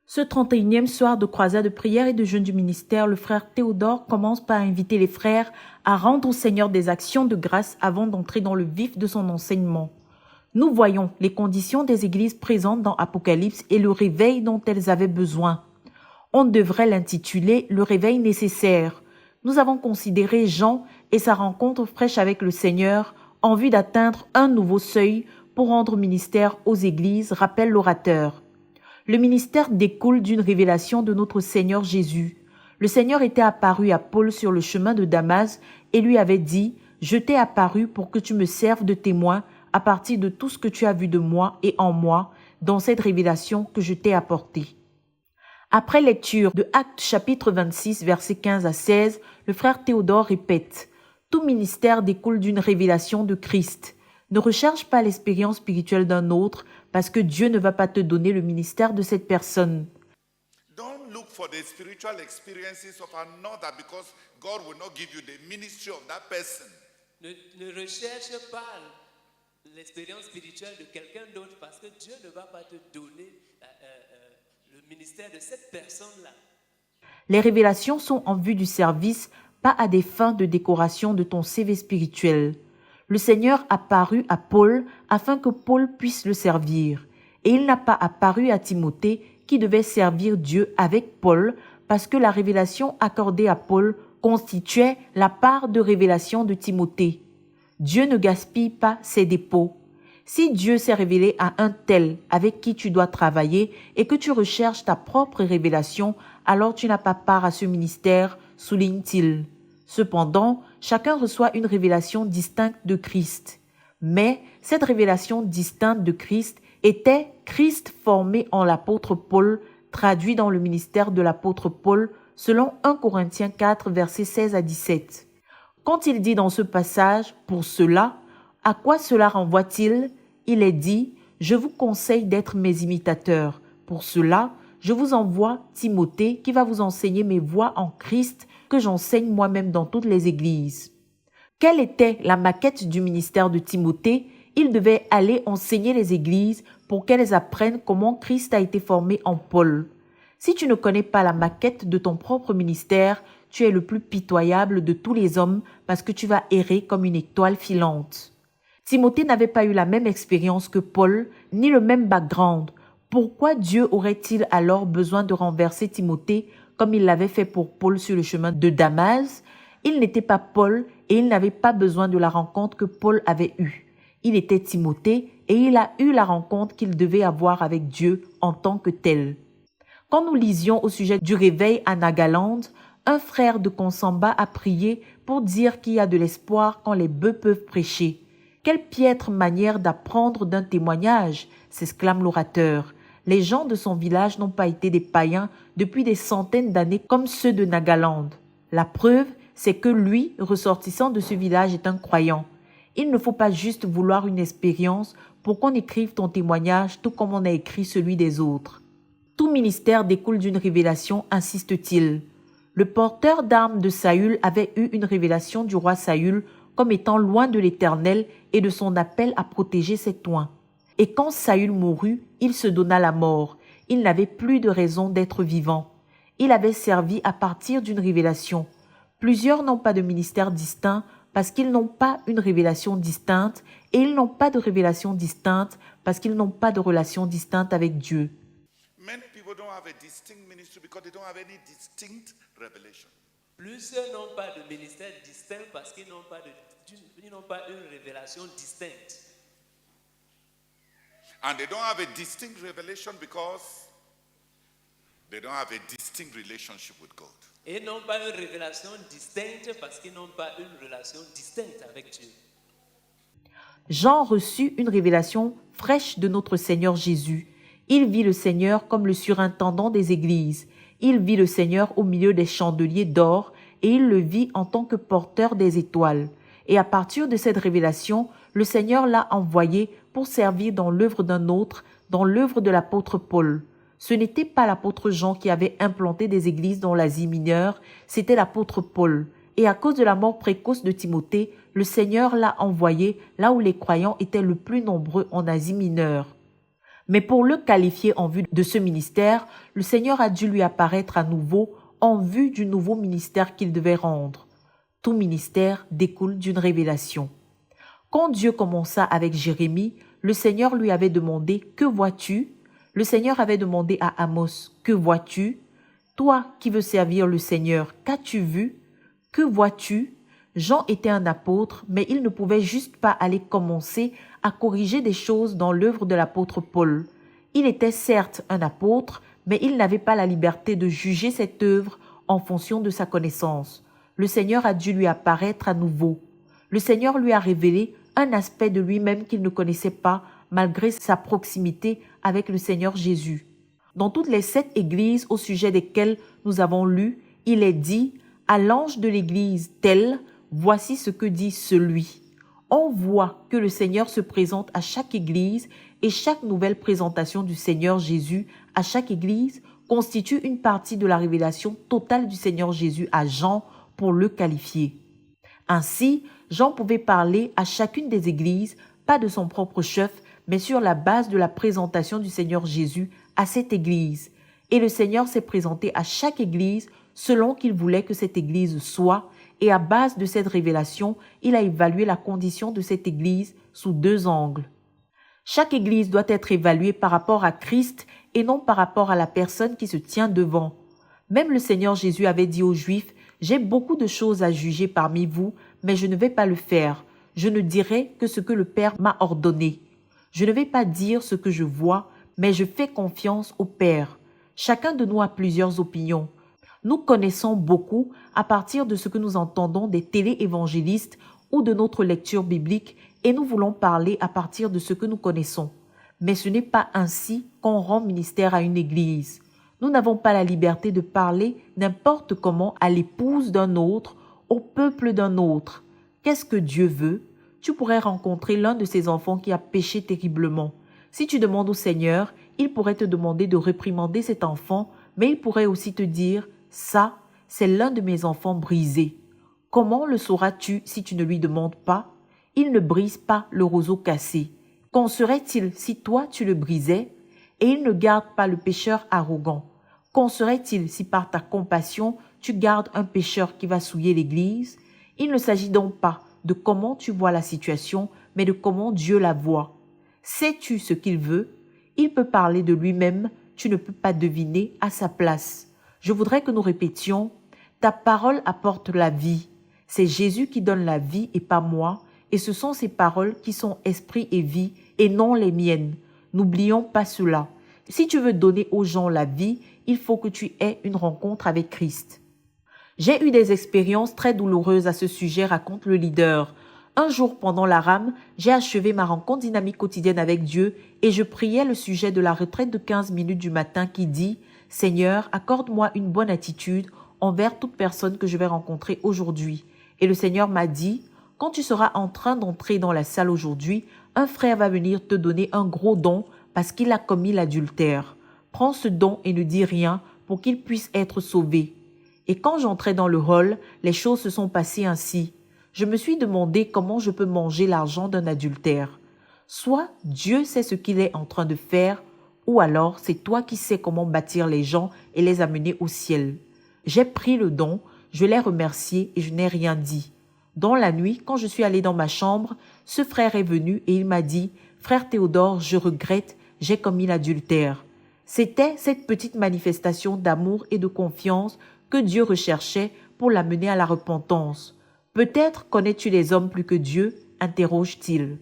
Ce 31e soir de croisade de prière et de jeûne du ministère, le frère Théodore commence par inviter les frères à rendre au Seigneur des actions de grâce avant d'entrer dans le vif de son enseignement. Nous voyons les conditions des églises présentes dans Apocalypse et le réveil dont elles avaient besoin. On devrait l'intituler « Le réveil nécessaire ». Nous avons considéré Jean et sa rencontre fraîche avec le Seigneur en vue d'atteindre un nouveau seuil pour rendre ministère aux églises, rappelle l'orateur. Le ministère découle d'une révélation de notre Seigneur Jésus. Le Seigneur était apparu à Paul sur le chemin de Damas et lui avait dit « Je t'ai apparu pour que tu me serves de témoin à partir de tout ce que tu as vu de moi et en moi dans cette révélation que je t'ai apportée. » Après lecture de Actes chapitre 26, versets 15 à 16, le frère Théodore répète « Tout ministère découle d'une révélation de Christ. Ne recherche pas l'expérience spirituelle d'un autre parce que Dieu ne va pas te donner le ministère de cette personne. Don't look for the spiritual experiences of another because God will not give you the ministry of that person. Ne recherche pas l'expérience spirituelle de quelqu'un d'autre parce que Dieu ne va pas te donner le ministère de cette personne-là. Les révélations sont en vue du service, pas à des fins de décoration de ton CV spirituel. Le Seigneur apparut à Paul afin que Paul puisse le servir. Et il n'a pas apparu à Timothée qui devait servir Dieu avec Paul parce que la révélation accordée à Paul constituait la part de révélation de Timothée. Dieu ne gaspille pas ses dépôts. Si Dieu s'est révélé à un tel avec qui tu dois travailler et que tu recherches ta propre révélation, alors tu n'as pas part à ce ministère, souligne-t-il. Cependant, chacun reçoit une révélation distincte de Christ. Mais cette révélation distincte de Christ était Christ formé en l'apôtre Paul, traduit dans le ministère de l'apôtre Paul, selon 1 Corinthiens 4, versets 16 à 17. Quand il dit dans ce passage « pour cela », à quoi cela renvoie-t-il? Il est dit « Je vous conseille d'être mes imitateurs. Pour cela, je vous envoie Timothée qui va vous enseigner mes voies en Christ que j'enseigne moi-même dans toutes les églises. » Quelle était la maquette du ministère de Timothée? Il devait aller enseigner les églises pour qu'elles apprennent comment Christ a été formé en Paul. Si tu ne connais pas la maquette de ton propre ministère, tu es le plus pitoyable de tous les hommes parce que tu vas errer comme une étoile filante. Timothée n'avait pas eu la même expérience que Paul, ni le même background. Pourquoi Dieu aurait-il alors besoin de renverser Timothée comme il l'avait fait pour Paul sur le chemin de Damas? Il n'était pas Paul et il n'avait pas besoin de la rencontre que Paul avait eue. Il était Timothée et il a eu la rencontre qu'il devait avoir avec Dieu en tant que tel. Quand nous lisions au sujet du réveil à Nagaland, un frère de Konsamba a prié pour dire qu'il y a de l'espoir quand les bœufs peuvent prêcher. Quelle piètre manière d'apprendre d'un témoignage, s'exclame l'orateur. Les gens de son village n'ont pas été des païens depuis des centaines d'années comme ceux de Nagaland. La preuve, c'est que lui, ressortissant de ce village, est un croyant. Il ne faut pas juste vouloir une expérience pour qu'on écrive ton témoignage tout comme on a écrit celui des autres. Tout ministère découle d'une révélation, insiste-t-il. Le porteur d'armes de Saül avait eu une révélation du roi Saül comme étant loin de l'Éternel et de son appel à protéger ses oins. Et quand Saül mourut, il se donna la mort. Il n'avait plus de raison d'être vivant. Il avait servi à partir d'une révélation. Plusieurs n'ont pas de ministère distinct parce qu'ils n'ont pas une révélation distincte et ils n'ont pas de révélation distincte parce qu'ils n'ont pas de relation distincte avec Dieu. Many people don't have a distinct ministry because they don't have any distinct revelation. Plusieurs n'ont pas de ministère distinct parce qu'ils n'ont pas une révélation distincte. And they don't have a distinct revelation because they don't have a distinct relationship with God. Et n'ont pas une révélation distincte parce qu'ils n'ont pas une relation distincte avec Dieu. Jean reçut une révélation fraîche de notre Seigneur Jésus. Il vit le Seigneur comme le surintendant des églises. Il vit le Seigneur au milieu des chandeliers d'or et il le vit en tant que porteur des étoiles. Et à partir de cette révélation, le Seigneur l'a envoyé pour servir dans l'œuvre d'un autre, dans l'œuvre de l'apôtre Paul. Ce n'était pas l'apôtre Jean qui avait implanté des églises dans l'Asie mineure, c'était l'apôtre Paul. Et à cause de la mort précoce de Timothée, le Seigneur l'a envoyé là où les croyants étaient le plus nombreux en Asie mineure. Mais pour le qualifier en vue de ce ministère, le Seigneur a dû lui apparaître à nouveau en vue du nouveau ministère qu'il devait rendre. Tout ministère découle d'une révélation. Quand Dieu commença avec Jérémie, le Seigneur lui avait demandé « Que vois-tu » Le Seigneur avait demandé à Amos « Que vois-tu » Toi qui veux servir le Seigneur, qu'as-tu vu? Que vois-tu? Jean était un apôtre, mais il ne pouvait juste pas aller commencer à corriger des choses dans l'œuvre de l'apôtre Paul. Il était certes un apôtre, mais il n'avait pas la liberté de juger cette œuvre en fonction de sa connaissance. Le Seigneur a dû lui apparaître à nouveau. Le Seigneur lui a révélé un aspect de lui-même qu'il ne connaissait pas, malgré sa proximité avec le Seigneur Jésus. Dans toutes les 7 églises au sujet desquelles nous avons lu, il est dit « À l'ange de l'église telle, voici ce que dit celui ». On voit que le Seigneur se présente à chaque église et chaque nouvelle présentation du Seigneur Jésus à chaque église constitue une partie de la révélation totale du Seigneur Jésus à Jean pour le qualifier. Ainsi, Jean pouvait parler à chacune des églises, pas de son propre chef, mais sur la base de la présentation du Seigneur Jésus à cette église. Et le Seigneur s'est présenté à chaque église selon qu'il voulait que cette église soit, et à base de cette révélation, il a évalué la condition de cette église sous 2 angles. Chaque église doit être évaluée par rapport à Christ et non par rapport à la personne qui se tient devant. Même le Seigneur Jésus avait dit aux Juifs « J'ai beaucoup de choses à juger parmi vous, mais je ne vais pas le faire. Je ne dirai que ce que le Père m'a ordonné. Je ne vais pas dire ce que je vois, mais je fais confiance au Père. » Chacun de nous a plusieurs opinions. Nous connaissons beaucoup à partir de ce que nous entendons des télé-évangélistes ou de notre lecture biblique et nous voulons parler à partir de ce que nous connaissons. Mais ce n'est pas ainsi qu'on rend ministère à une église. Nous n'avons pas la liberté de parler n'importe comment à l'épouse d'un autre, au peuple d'un autre. Qu'est-ce que Dieu veut? Tu pourrais rencontrer l'un de ses enfants qui a péché terriblement. Si tu demandes au Seigneur, il pourrait te demander de réprimander cet enfant, mais il pourrait aussi te dire « Ça, c'est l'un de mes enfants brisés. » Comment le sauras-tu si tu ne lui demandes pas? Il ne brise pas le roseau cassé. Qu'en serait-il si toi tu le brisais? Et il ne garde pas le pécheur arrogant. Qu'en serait-il si par ta compassion tu gardes un pécheur qui va souiller l'église? Il ne s'agit donc pas de comment tu vois la situation, mais de comment Dieu la voit. Sais-tu ce qu'il veut? Il peut parler de lui-même, tu ne peux pas deviner à sa place. Je voudrais que nous répétions « Ta parole apporte la vie. C'est Jésus qui donne la vie et pas moi, et ce sont ses paroles qui sont esprit et vie, et non les miennes. N'oublions pas cela. Si tu veux donner aux gens la vie, il faut que tu aies une rencontre avec Christ. » J'ai eu des expériences très douloureuses à ce sujet, raconte le leader. Un jour, pendant la rame, j'ai achevé ma rencontre dynamique quotidienne avec Dieu et je priais le sujet de la retraite de 15 minutes du matin qui dit « Seigneur, accorde-moi une bonne attitude envers toute personne que je vais rencontrer aujourd'hui. » Et le Seigneur m'a dit « Quand tu seras en train d'entrer dans la salle aujourd'hui, un frère va venir te donner un gros don parce qu'il a commis l'adultère. Prends ce don et ne dis rien pour qu'il puisse être sauvé. » Et quand j'entrais dans le hall, les choses se sont passées ainsi. Je me suis demandé comment je peux manger l'argent d'un adultère. Soit Dieu sait ce qu'il est en train de faire, ou alors c'est toi qui sais comment bâtir les gens et les amener au ciel. J'ai pris le don, je l'ai remercié et je n'ai rien dit. Dans la nuit, quand je suis allée dans ma chambre, ce frère est venu et il m'a dit « Frère Théodore, je regrette, j'ai commis l'adultère. » C'était cette petite manifestation d'amour et de confiance que Dieu recherchait pour l'amener à la repentance. Peut-être connais-tu les hommes plus que Dieu, interroge-t-il.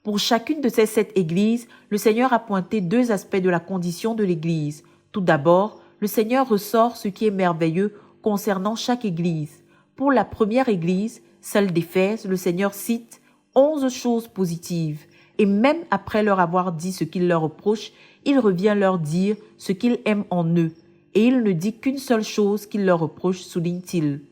Pour chacune de ces 7 églises, le Seigneur a pointé 2 aspects de la condition de l'église. Tout d'abord, le Seigneur ressort ce qui est merveilleux concernant chaque église. Pour la première église, celle d'Éphèse, le Seigneur cite 11 choses positives. Et même après leur avoir dit ce qu'il leur reproche, il revient leur dire ce qu'il aime en eux. Et il ne dit qu'une seule chose qu'il leur reproche, souligne-t-il.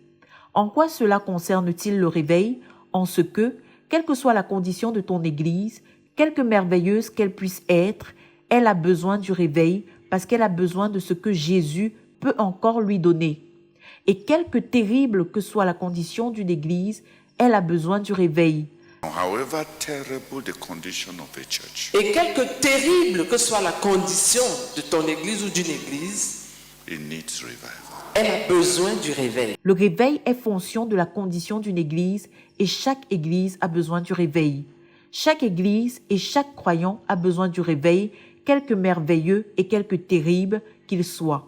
En quoi cela concerne-t-il le réveil? En ce que, quelle que soit la condition de ton Église, quelque merveilleuse qu'elle puisse être, elle a besoin du réveil parce qu'elle a besoin de ce que Jésus peut encore lui donner. Et quelque terrible que soit la condition d'une Église, elle a besoin du réveil. However terrible the condition of a church, Et quelque terrible que soit la condition de ton église ou d'une église, it needs revival. elle a besoin du réveil. Le réveil est fonction de la condition d'une église et chaque église a besoin du réveil. Chaque église et chaque croyant a besoin du réveil, quelque merveilleux et quelque terrible qu'il soit.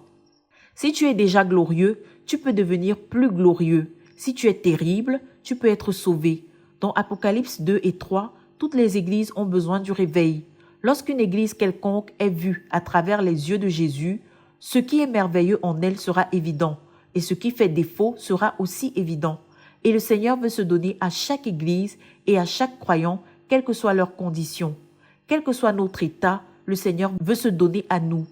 Si tu es déjà glorieux, tu peux devenir plus glorieux. Si tu es terrible, tu peux être sauvé. Dans Apocalypse 2 et 3, toutes les églises ont besoin du réveil. Lorsqu'une église quelconque est vue à travers les yeux de Jésus, ce qui est merveilleux en elle sera évident, et ce qui fait défaut sera aussi évident. Et le Seigneur veut se donner à chaque église et à chaque croyant, quelles que soient leurs conditions. Quel que soit notre état, le Seigneur veut se donner à nous.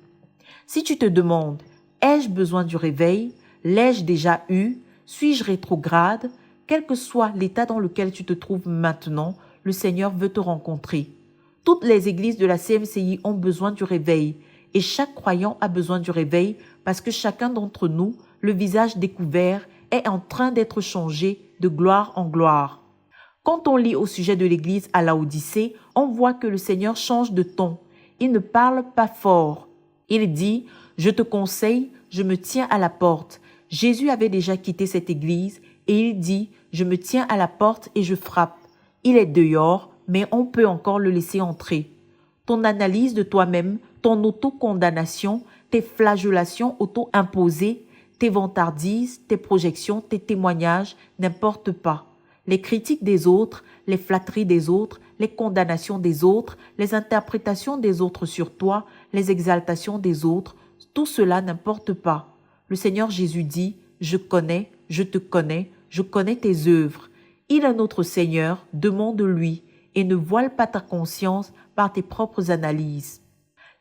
Si tu te demandes, ai-je besoin du réveil? L'ai-je déjà eu? Suis-je rétrograde? Quel que soit l'état dans lequel tu te trouves maintenant, le Seigneur veut te rencontrer. Toutes les églises de la CMCI ont besoin du réveil et chaque croyant a besoin du réveil parce que chacun d'entre nous, le visage découvert, est en train d'être changé de gloire en gloire. Quand on lit au sujet de l'église à Laodicée, on voit que le Seigneur change de ton. Il ne parle pas fort. Il dit « Je te conseille, je me tiens à la porte ». Jésus avait déjà quitté cette église et il dit « Je me tiens à la porte et je frappe ». Il est dehors, mais on peut encore le laisser entrer. Ton analyse de toi-même, ton auto-condamnation, tes flagellations auto-imposées, tes vantardises, tes projections, tes témoignages n'importent pas. Les critiques des autres, les flatteries des autres, les condamnations des autres, les interprétations des autres sur toi, les exaltations des autres, tout cela n'importe pas. Le Seigneur Jésus dit « Je connais, je te connais, je connais tes œuvres ». Il est notre Seigneur, demande-lui et ne voile pas ta conscience par tes propres analyses.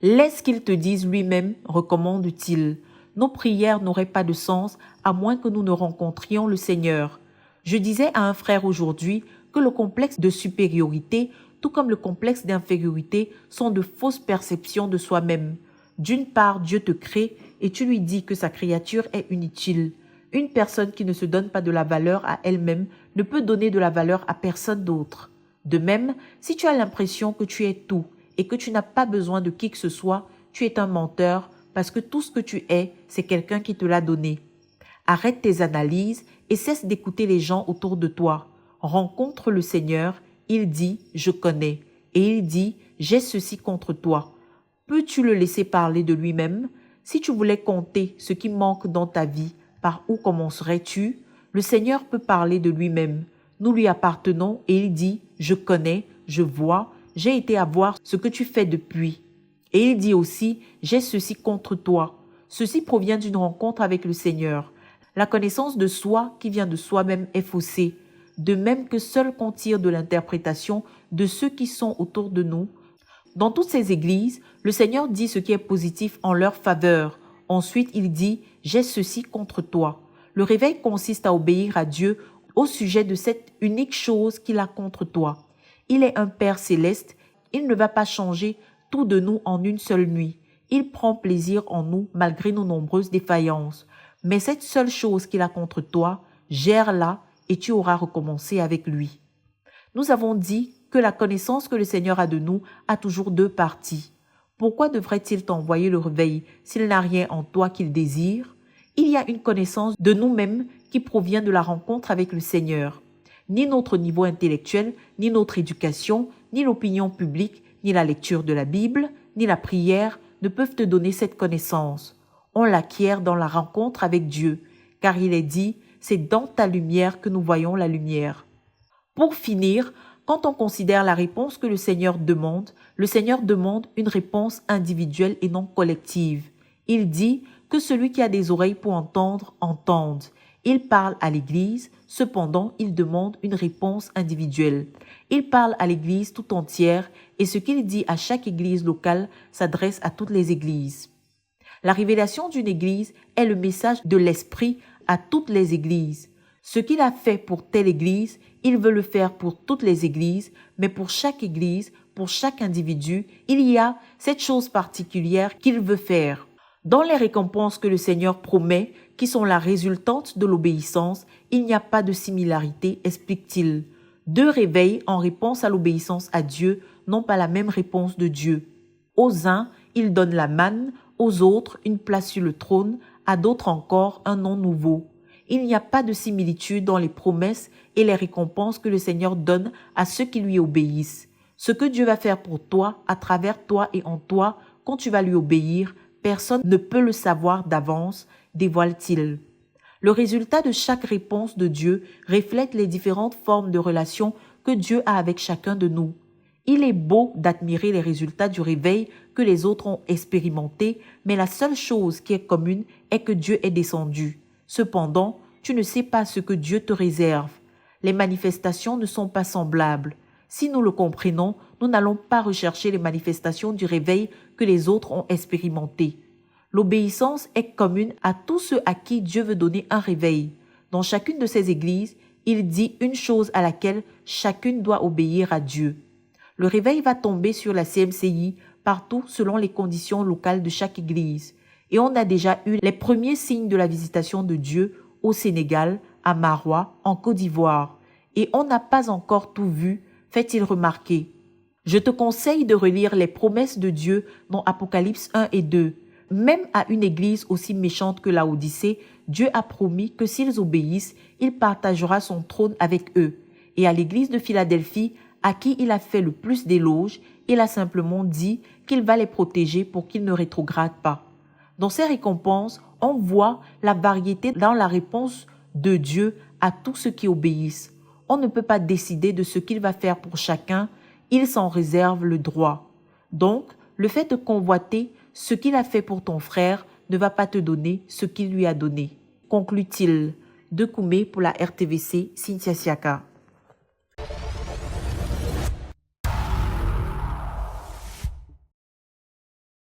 Laisse qu'il te dise lui-même, recommande-t-il. Nos prières n'auraient pas de sens à moins que nous ne rencontrions le Seigneur. Je disais à un frère aujourd'hui que le complexe de supériorité, tout comme le complexe d'infériorité, sont de fausses perceptions de soi-même. D'une part, Dieu te crée et tu lui dis que sa créature est inutile. Une personne qui ne se donne pas de la valeur à elle-même ne peut donner de la valeur à personne d'autre. De même, si tu as l'impression que tu es tout et que tu n'as pas besoin de qui que ce soit, tu es un menteur parce que tout ce que tu es, c'est quelqu'un qui te l'a donné. Arrête tes analyses et cesse d'écouter les gens autour de toi. Rencontre le Seigneur, il dit « Je connais » et il dit « J'ai ceci contre toi ». Peux-tu le laisser parler de lui-même? Si tu voulais compter ce qui manque dans ta vie, par où commencerais-tu? Le Seigneur peut parler de lui-même. Nous lui appartenons et il dit « Je connais, je vois, j'ai été à voir ce que tu fais depuis ». Et il dit aussi « J'ai ceci contre toi ». Ceci provient d'une rencontre avec le Seigneur. La connaissance de soi qui vient de soi-même est faussée, de même que seul qu'on tire de l'interprétation de ceux qui sont autour de nous. Dans toutes ces églises, le Seigneur dit ce qui est positif en leur faveur. Ensuite, il dit « J'ai ceci contre toi ». Le réveil consiste à obéir à Dieu au sujet de cette unique chose qu'il a contre toi. Il est un Père céleste, il ne va pas changer tout de nous en une seule nuit. Il prend plaisir en nous malgré nos nombreuses défaillances. Mais cette seule chose qu'il a contre toi, gère-la et tu auras recommencé avec lui. Nous avons dit que la connaissance que le Seigneur a de nous a toujours deux parties. Pourquoi devrait-il t'envoyer le réveil s'il n'a rien en toi qu'il désire? Il y a une connaissance de nous-mêmes qui provient de la rencontre avec le Seigneur. Ni notre niveau intellectuel, ni notre éducation, ni l'opinion publique, ni la lecture de la Bible, ni la prière ne peuvent te donner cette connaissance. On l'acquiert dans la rencontre avec Dieu, car il est dit « C'est dans ta lumière que nous voyons la lumière ». Pour finir, quand on considère la réponse que le Seigneur demande une réponse individuelle et non collective. Il dit que celui qui a des oreilles pour entendre, entende. Il parle à l'Église, cependant il demande une réponse individuelle. Il parle à l'Église tout entière et ce qu'il dit à chaque Église locale s'adresse à toutes les Églises. La révélation d'une Église est le message de l'Esprit à toutes les Églises. Ce qu'il a fait pour telle Église, il veut le faire pour toutes les Églises, mais pour chaque Église, pour chaque individu, il y a cette chose particulière qu'il veut faire. Dans les récompenses que le Seigneur promet, qui sont la résultante de l'obéissance, il n'y a pas de similarité, explique-t-il. Deux réveils en réponse à l'obéissance à Dieu n'ont pas la même réponse de Dieu. Aux uns, il donne la manne, aux autres, une place sur le trône, à d'autres encore, un nom nouveau. Il n'y a pas de similitude dans les promesses et les récompenses que le Seigneur donne à ceux qui lui obéissent. Ce que Dieu va faire pour toi, à travers toi et en toi, quand tu vas lui obéir, personne ne peut le savoir d'avance, dévoile-t-il. Le résultat de chaque réponse de Dieu reflète les différentes formes de relations que Dieu a avec chacun de nous. Il est beau d'admirer les résultats du réveil que les autres ont expérimenté, mais la seule chose qui est commune est que Dieu est descendu. Cependant, tu ne sais pas ce que Dieu te réserve. Les manifestations ne sont pas semblables. Si nous le comprenons, nous n'allons pas rechercher les manifestations du réveil que les autres ont expérimentées. L'obéissance est commune à tous ceux à qui Dieu veut donner un réveil. Dans chacune de ces églises, il dit une chose à laquelle chacune doit obéir à Dieu. Le réveil va tomber sur la CMCI partout selon les conditions locales de chaque église. Et on a déjà eu les premiers signes de la visitation de Dieu au Sénégal, à Maroua, en Côte d'Ivoire. Et on n'a pas encore tout vu, fait-il remarquer. Je te conseille de relire les promesses de Dieu dans Apocalypse 1 et 2. Même à une église aussi méchante que Laodicée, Dieu a promis que s'ils obéissent, il partagera son trône avec eux. Et à l'église de Philadelphie, à qui il a fait le plus d'éloges, il a simplement dit qu'il va les protéger pour qu'ils ne rétrogradent pas. Dans ces récompenses, on voit la variété dans la réponse de Dieu à tous ceux qui obéissent. On ne peut pas décider de ce qu'il va faire pour chacun, il s'en réserve le droit. Donc, le fait de convoiter ce qu'il a fait pour ton frère ne va pas te donner ce qu'il lui a donné. Conclut-il. De Koumé pour la RTVC, Cynthia Siaka.